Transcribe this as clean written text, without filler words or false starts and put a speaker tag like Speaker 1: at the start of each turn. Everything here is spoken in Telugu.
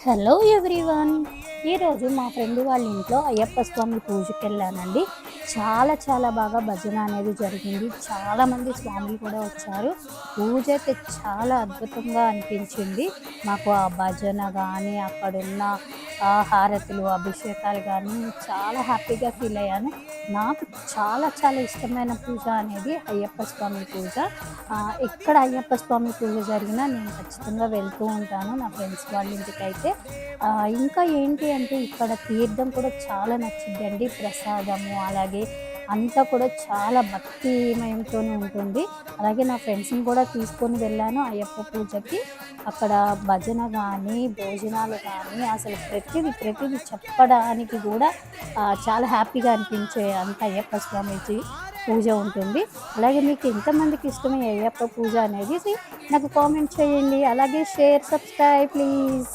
Speaker 1: Hello everyone. ఈరోజు మా ఫ్రెండ్ వాళ్ళ ఇంట్లో అయ్యప్ప స్వామి పూజకి వెళ్ళానండి. చాలా చాలా బాగా భజన అనేది జరిగింది. చాలామంది స్వాములు కూడా వచ్చారు. పూజ అయితే చాలా అద్భుతంగా అనిపించింది. మాకు ఆ భజన కానీ అక్కడున్న హారతులు అభిషేకాలు కానీ చాలా హ్యాపీగా ఫీల్ అయ్యాను. నాకు చాలా చాలా ఇష్టమైన పూజ అనేది అయ్యప్ప స్వామి పూజ. ఎక్కడ అయ్యప్ప స్వామి పూజ జరిగినా నేను ఖచ్చితంగా వెళ్తూ ఉంటాను నా ఫ్రెండ్స్ వాళ్ళ ఇంటికైతే. ఇంకా ఏంటి అంటే ఇక్కడ తీర్థం కూడా చాలా నచ్చిందండి. ప్రసాదము అలాగే అంతా కూడా చాలా భక్తిమయంతోనే ఉంటుంది. అలాగే నా ఫ్రెండ్స్ని కూడా తీసుకొని వెళ్ళాను అయ్యప్ప పూజకి. అక్కడ భజన కానీ భోజనాలు కానీ అసలు ప్రతిదీ చెప్పడానికి కూడా చాలా హ్యాపీగా అనిపించే అంత అయ్యప్ప స్వామిజీ పూజ ఉంటుంది. అలాగే మీకు ఎంతమందికి ఇష్టమే అయ్యప్ప పూజ అనేది నాకు కామెంట్ చేయండి. అలాగే షేర్, సబ్స్క్రైబ్ ప్లీజ్.